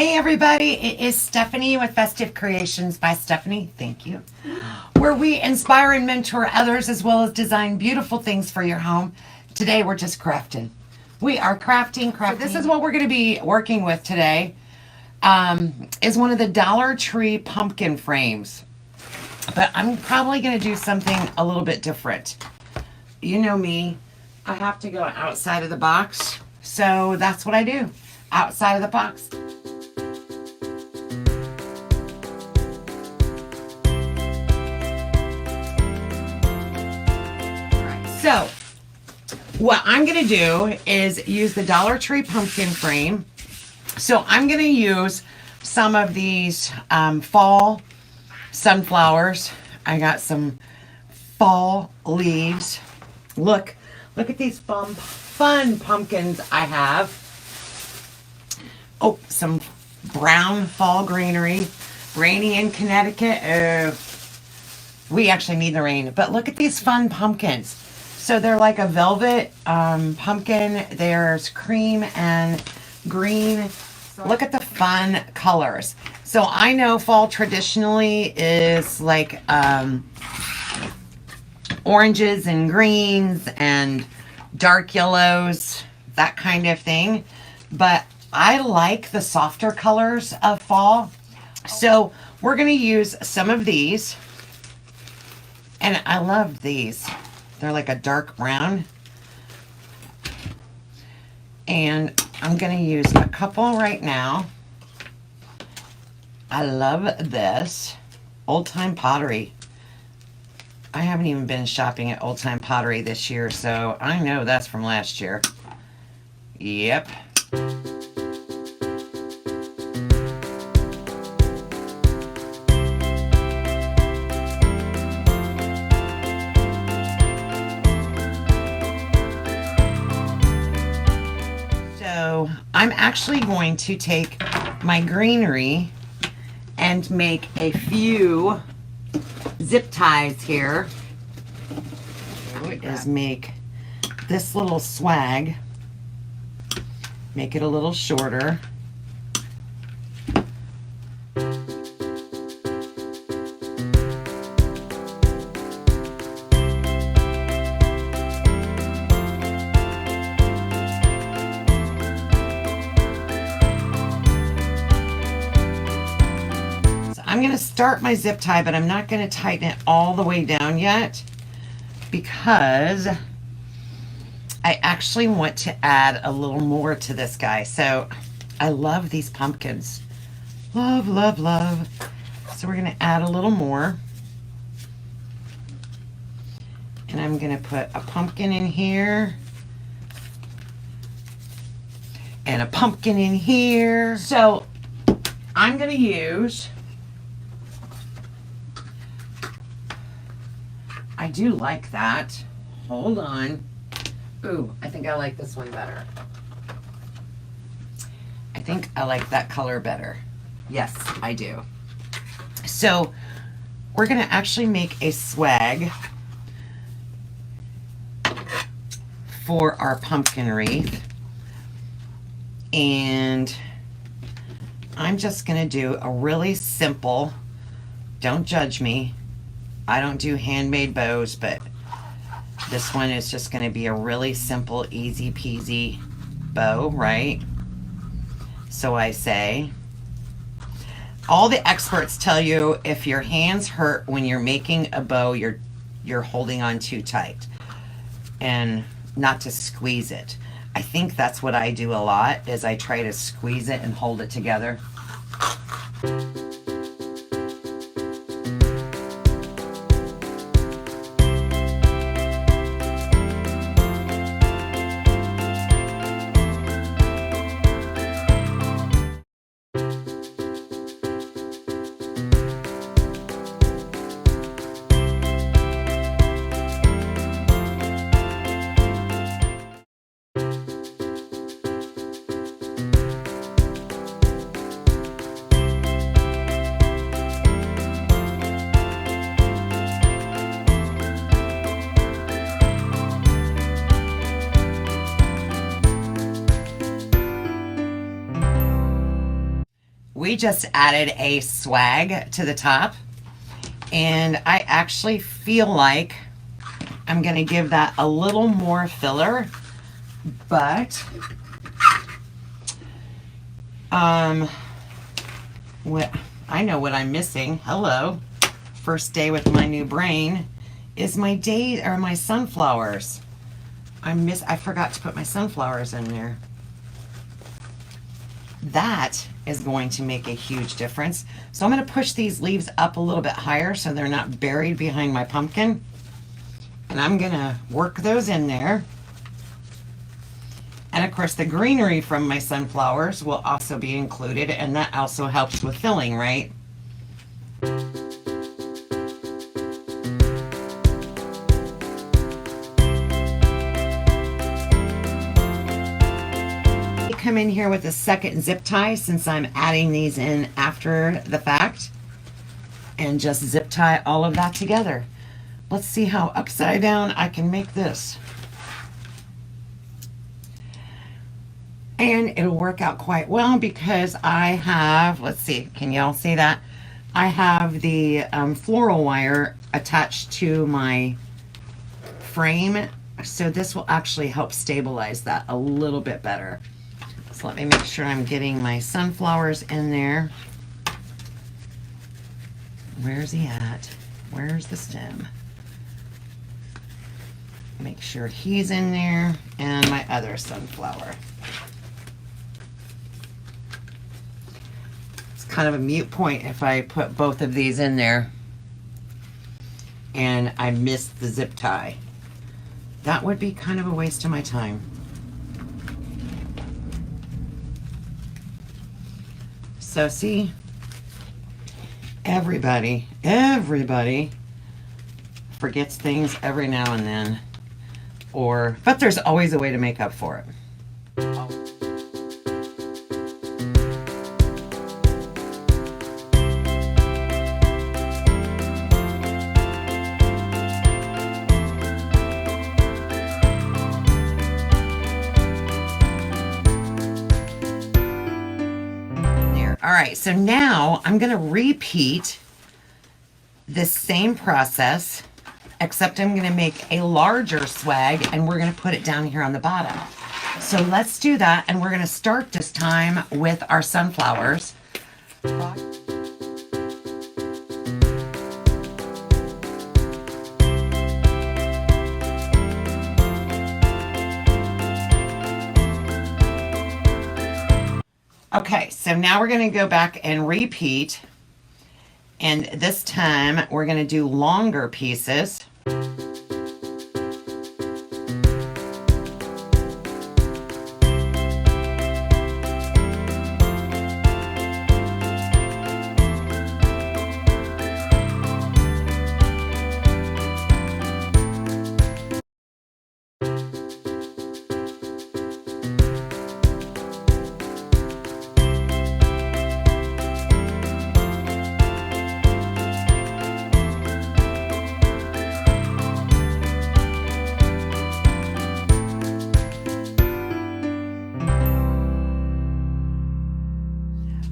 Hey everybody, it is Stephanie with Festive Creations by Stephanie. Thank you. Where we inspire and mentor others as well as design beautiful things for your home. Today we're just crafting. We are crafting. So this is what we're going to be working with today. Is one of the Dollar Tree pumpkin frames. But I'm probably going to do something a little bit different. You know me, I have to go outside of the box. So that's what I do. Outside of the box. So, what I'm going to do is use the Dollar Tree pumpkin frame. So, I'm going to use some of these fall sunflowers. I got some fall leaves. Look at these fun pumpkins I have. Oh, some brown fall greenery. Rainy in Connecticut. We actually need the rain. But look at these fun pumpkins. So they're like a velvet pumpkin. There's cream and green. Look at the fun colors. So I know fall traditionally is like oranges and greens and dark yellows, that kind of thing. But I like the softer colors of fall. So we're going to use some of these. And I love these. They're like a dark brown. And I'm going to use a couple right now. I love this. Old Time Pottery. I haven't even been shopping at Old Time Pottery this year, so I know that's from last year. Yep. So I'm actually going to take my greenery and make a few zip ties here. Is make this little swag, make it a little shorter. I'm going to start my zip tie, but I'm not going to tighten it all the way down yet because I actually want to add a little more to this guy. So I love these pumpkins. Love, love, love. So we're going to add a little more. And I'm going to put a pumpkin in here. And a pumpkin in here. So I'm going to use... I do like that. Hold on. Ooh, I think I like this one better. I think I like that color better. Yes, I do. So we're going to actually make a swag for our pumpkin wreath. And I'm just going to do a really simple, don't judge me, I don't do handmade bows, but this one is just going to be a really simple, easy peasy bow, right? So I say, all the experts tell you if your hands hurt when you're making a bow, you're holding on too tight and not to squeeze it. I think that's what I do a lot, is I try to squeeze it and hold it together. we just added a swag to the top, and I actually feel like I'm going to give that a little more filler, but what I know what I'm missing. Hello. First day with my new brain is my sunflowers. I forgot to put my sunflowers in there. That is going to make a huge difference. So I'm going to push these leaves up a little bit higher so they're not buried behind my pumpkin. And I'm going to work those in there. And of course the greenery from my sunflowers will also be included, and that also helps with filling, right? Come in here with a second zip tie since I'm adding these in after the fact, and just zip tie all of that together. Let's see how upside down I can make this. And it'll work out quite well because I have, let's see, can y'all see that? I have the floral wire attached to my frame, so this will actually help stabilize that a little bit better. So let me make sure I'm getting my sunflowers in there. Where's he at? Where's the stem? Make sure he's in there, and my other sunflower. It's kind of a moot point if I put both of these in there and I missed the zip tie. That would be kind of a waste of my time. So see, everybody forgets things every now and then, but there's always a way to make up for it. All right, so now I'm going to repeat this same process, except I'm going to make a larger swag, and we're going to put it down here on the bottom. So let's do that, and we're going to start this time with our sunflowers. Okay, so now we're going to go back and repeat, and this time we're going to do longer pieces.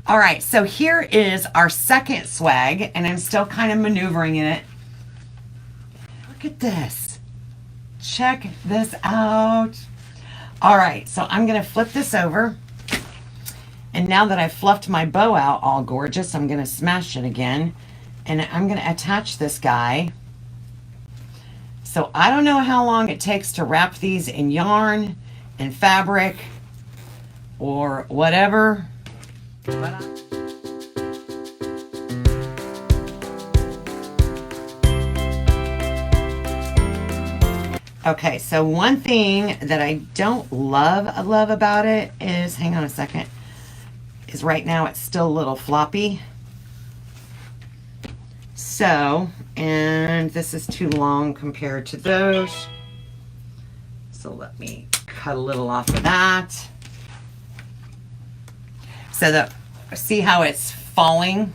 All right, so here is our second swag, and I'm still kind of maneuvering in it. Look at this. Check this out. All right, so I'm gonna flip this over. And now that I've fluffed my bow out all gorgeous, I'm gonna smash it again. And I'm gonna attach this guy. So I don't know how long it takes to wrap these in yarn and fabric or whatever. Okay, so one thing that I don't love about it is, hang on a second, is right now it's still a little floppy. So, and this is too long compared to those. So let me cut a little off of that. So see how it's falling?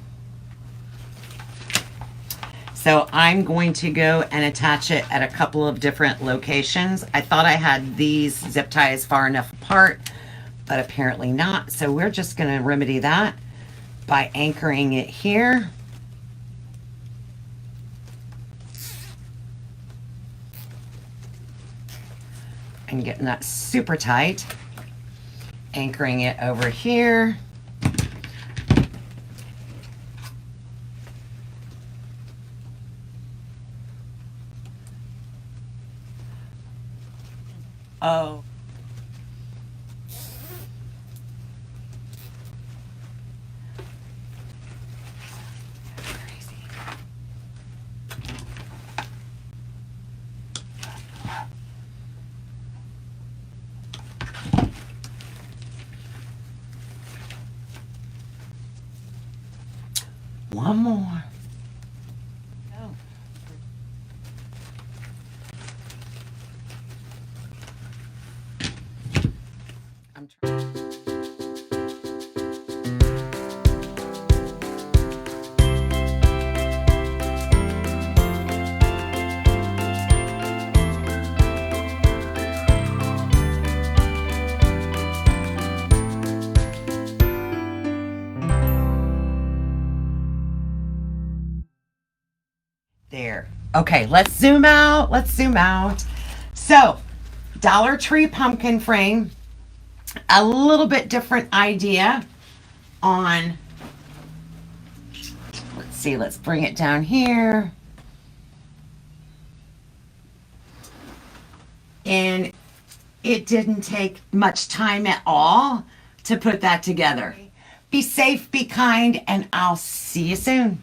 So I'm going to go and attach it at a couple of different locations. I thought I had these zip ties far enough apart, but apparently not. So we're just gonna remedy that by anchoring it here. And getting that super tight. Anchoring it over here. Oh. Crazy. One more. Go. I'm trying. There. Okay, let's zoom out. Let's zoom out. So, Dollar Tree pumpkin frame. A little bit different idea on, let's see, let's bring it down here. And it didn't take much time at all to put that together. Be safe, be kind, and I'll see you soon.